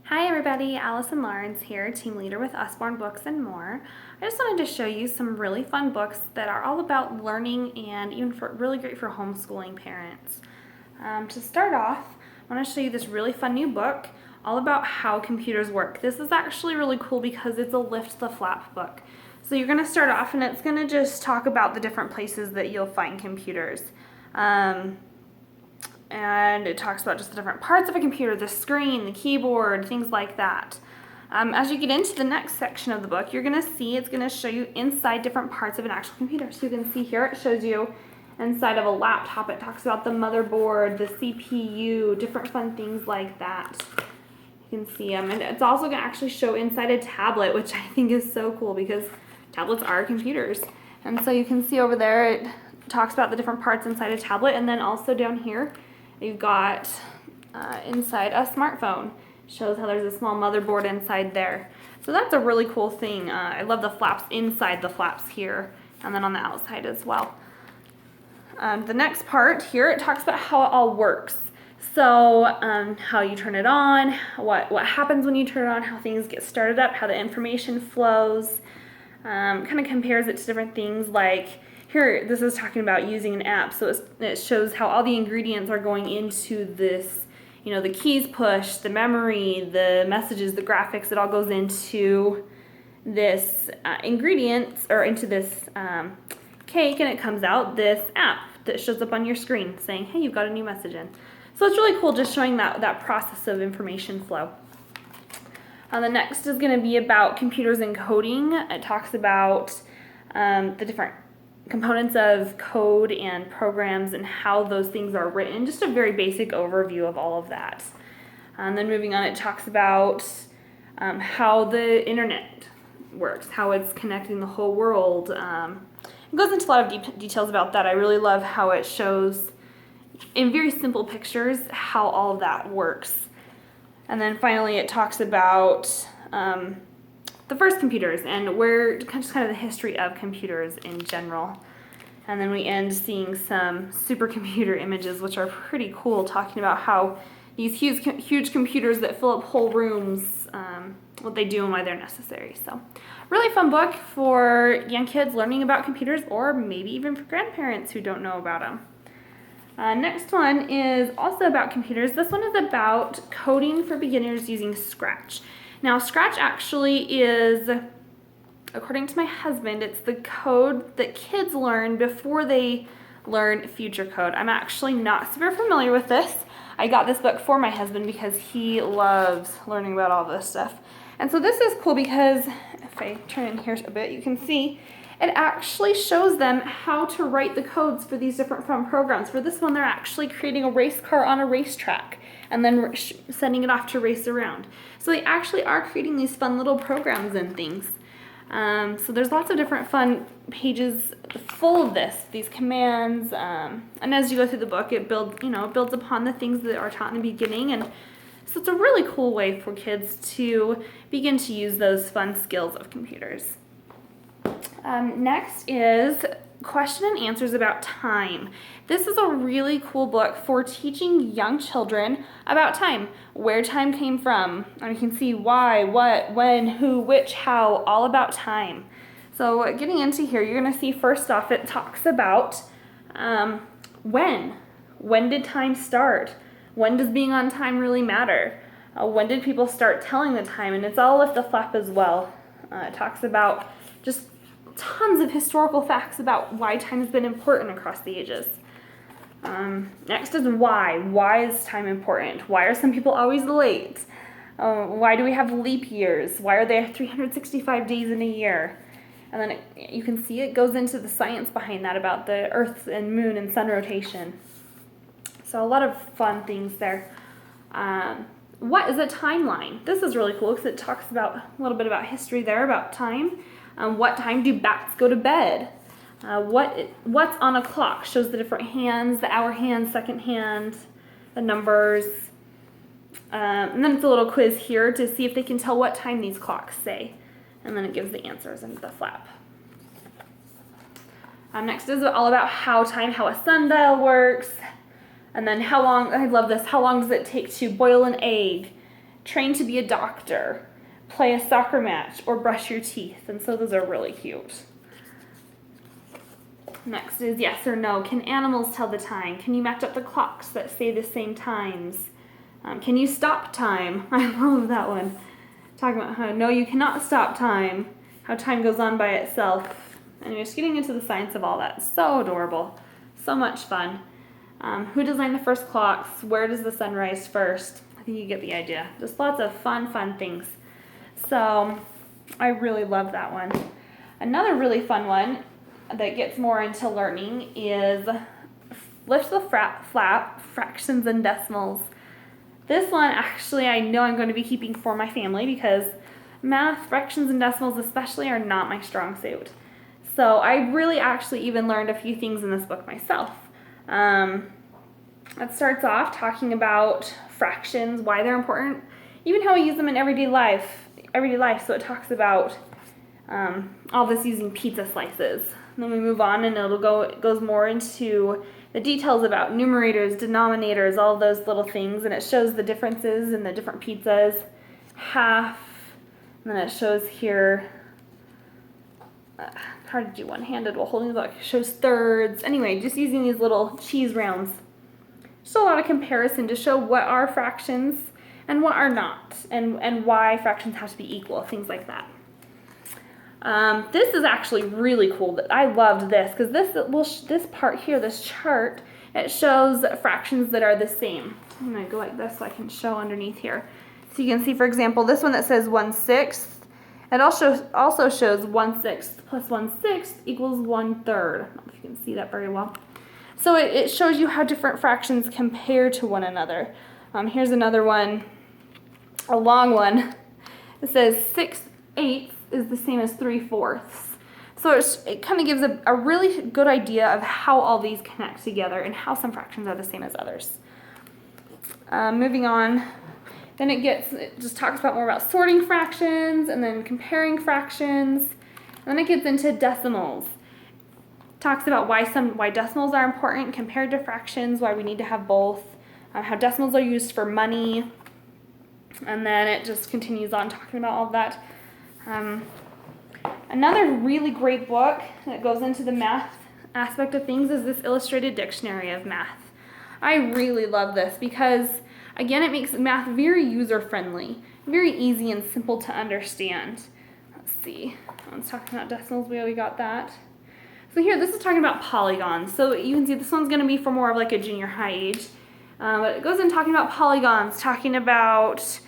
Hi everybody, Allison Lawrence here, team leader with Usborne Books More. I just wanted to show you some really fun books that are all about learning and really great for homeschooling parents. To start off, I want to show you this really fun new book all about how computers work. This is actually really cool because it's a lift the flap book. So you're going to start off and it's going to just talk about the different places that you'll find computers. And it talks about just the different parts of a computer, the screen, the keyboard, things like that. As you get into the next section of the book, you're going to see it's going to show you inside different parts of an actual computer. So you can see here it shows you inside of a laptop. It talks about the motherboard, the CPU, different fun things like that. You can see them. And it's also going to actually show inside a tablet, which I think is so cool because tablets are computers. And so you can see over there it talks about the different parts inside a tablet, and then also down here you've got inside a smartphone. Shows how there's a small motherboard inside there. So that's a really cool thing. I love the flaps inside the flaps here and then on the outside as well. The next part here, it talks about how it all works. So how you turn it on, what happens when you turn it on, how things get started up, how the information flows. Kind of compares it to different things like here, this is talking about using an app, so it shows how all the ingredients are going into this, the keys push, the memory, the messages, the graphics, it all goes into this ingredients, or into this cake, and it comes out this app that shows up on your screen saying, hey, you've got a new message in. So it's really cool just showing that process of information flow. The next is going to be about computers and coding. It talks about the different components of code and programs and how those things are written. Just a very basic overview of all of that. And then moving on, it talks about how the internet works, how it's connecting the whole world. It goes into a lot of details about that. I really love how it shows in very simple pictures how all of that works. And then finally it talks about the first computers and just kind of the history of computers in general. And then we end seeing some supercomputer images, which are pretty cool, talking about how these huge computers that fill up whole rooms, what they do and why they're necessary. So really fun book for young kids learning about computers, or maybe even for grandparents who don't know about them. Next one is also about computers. This one is about coding for beginners using Scratch. Now, Scratch actually is, according to my husband, it's the code that kids learn before they learn future code. I'm actually not super familiar with this. I got this book for my husband because he loves learning about all this stuff. And so this is cool because if I turn in here a bit, you can see it actually shows them how to write the codes for these different fun programs. For this one, they're actually creating a race car on a racetrack and then sending it off to race around. So they actually are creating these fun little programs and things. So there's lots of different fun pages full of these commands, and as you go through the book, it builds upon the things that are taught in the beginning, and so it's a really cool way for kids to begin to use those fun skills of computers. Next is question and answers about time. This is a really cool book for teaching young children about time, where time came from, and you can see why, what, when, who, which, how, all about time. So getting into here, you're going to see first off it talks about when. When did time start? When does being on time really matter? When did people start telling the time? And it's all lift the flap as well. It talks about just tons of historical facts about why time has been important across the ages. Next is why. Why is time important? Why are some people always late? Why do we have leap years? Why are there 365 days in a year? And then you can see it goes into the science behind that about the Earth and Moon and sun rotation. So a lot of fun things there. What is a timeline? This is really cool because it talks about a little bit about history there, about time. What time do bats go to bed? What's on a clock? Shows the different hands, the hour hand, second hand, the numbers. And then it's a little quiz here to see if they can tell what time these clocks say. And then it gives the answers into the flap. Next is all about how a sundial works. And then how long, I love this, how long does it take to boil an egg? train to be a doctor, play a soccer match, or brush your teeth. And so those are really cute. Next is yes or no. Can animals tell the time? Can you match up the clocks that say the same times? Can you stop time? I love that one. Talking about how no, you cannot stop time. How time goes on by itself. And you're just getting into the science of all that. So adorable. So much fun. Who designed the first clocks? Where does the sun rise first? I think you get the idea. Just lots of fun things. So I really love that one. Another really fun one that gets more into learning is lift the flap, fractions and decimals. This one actually I know I'm going to be keeping for my family because math, fractions, and decimals especially are not my strong suit. So I really actually even learned a few things in this book myself. It starts off talking about fractions, why they're important, even how we use them in everyday life. So it talks about all this using pizza slices. And then we move on and it goes more into the details about numerators, denominators, all those little things, and it shows the differences in the different pizzas. Half, and then it shows here, hard to do one-handed while holding the book. It shows thirds. Anyway, just using these little cheese rounds. Just a lot of comparison to show what are fractions and what are not, and why fractions have to be equal, things like that. This is actually really cool. I loved this because this part here, this chart, it shows fractions that are the same. I'm going to go like this so I can show underneath here. So you can see, for example, this one that says 1/6, it also shows 1/6 plus 1/6 equals 1/3. I don't know if you can see that very well. So it shows you how different fractions compare to one another. Here's another one, a long one. It says 6/8 is the same as 3/4. So it kind of gives a really good idea of how all these connect together and how some fractions are the same as others. Moving on, then it just talks about more about sorting fractions and then comparing fractions. And then it gets into decimals. Talks about why decimals are important compared to fractions, why we need to have both, how decimals are used for money, and then it just continues on talking about all of that. Another really great book that goes into the math aspect of things is this illustrated dictionary of math. I really love this because, again, it makes math very user-friendly, very easy and simple to understand. Let's see, I was talking about decimals, we already got that. So here, this is talking about polygons. So you can see this one's going to be for more of like a junior high age. But it goes in talking about polygons, talking about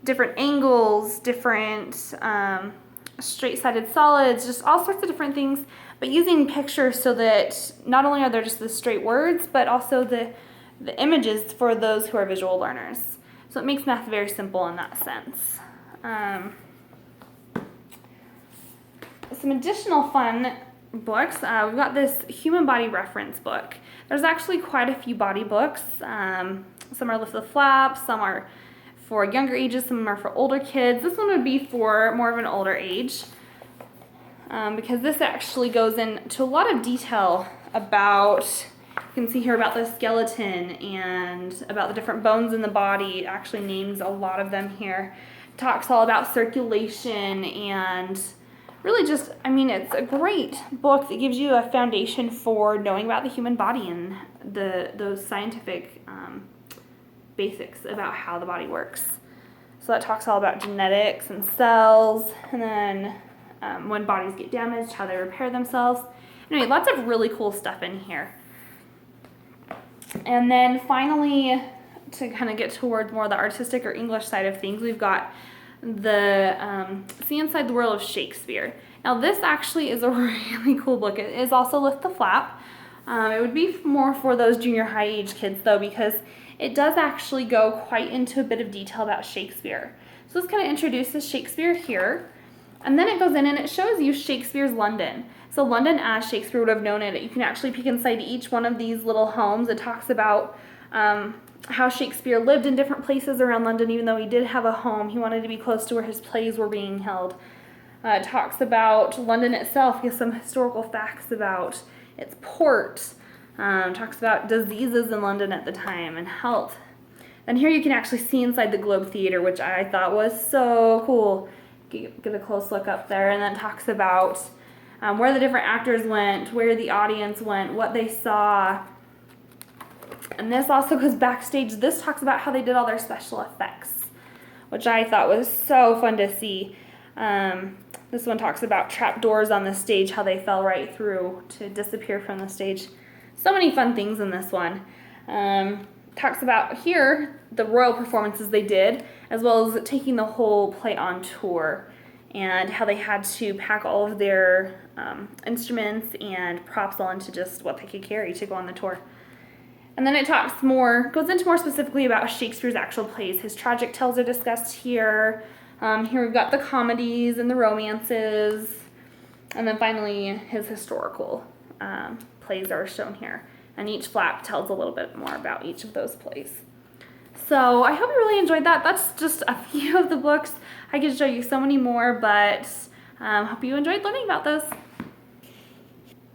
different angles, different straight-sided solids, just all sorts of different things, but using pictures so that not only are there just the straight words, but also the images for those who are visual learners. So it makes math very simple in that sense. Some additional fun books. We've got this human body reference book. There's actually quite a few body books. Some are lift the flap, some are for younger ages, some are for older kids. This one would be for more of an older age because this actually goes into a lot of detail about, you can see here about the skeleton and about the different bones in the body. It actually names a lot of them here. Talks all about circulation and really just, I mean, it's a great book that gives you a foundation for knowing about the human body and those scientific basics about how the body works. So that talks all about genetics and cells, and then when bodies get damaged, how they repair themselves. Anyway, lots of really cool stuff in here. And then finally, to kind of get towards more the artistic or English side of things, we've got the See Inside the World of Shakespeare. Now this actually is a really cool book. It is also Lift the Flap. It would be more for those junior high age kids though, because it does actually go quite into a bit of detail about Shakespeare. So this kind of introduces Shakespeare here, and then it goes in and it shows you Shakespeare's London. So London as Shakespeare would have known it. You can actually peek inside each one of these little homes. It talks about how Shakespeare lived in different places around London. Even though he did have a home, he wanted to be close to where his plays were being held. It talks about London itself, gives some historical facts about its port. Talks about diseases in London at the time and health. And here you can actually see inside the Globe Theater, which I thought was so cool. Get a close look up there, and then it talks about where the different actors went, where the audience went, what they saw. And this also goes backstage. This talks about how they did all their special effects, which I thought was so fun to see. This one talks about trapdoors on the stage, how they fell right through to disappear from the stage. So many fun things in this one. Talks about here the royal performances they did, as well as taking the whole play on tour, and how they had to pack all of their instruments and props all into just what they could carry to go on the tour. And then it goes into more specifically about Shakespeare's actual plays. His tragic tales are discussed here. Here we've got the comedies and the romances, and then finally his historical plays are shown here. And each flap tells a little bit more about each of those plays. So I hope you really enjoyed that. That's just a few of the books. I could show you so many more, but hope you enjoyed learning about those.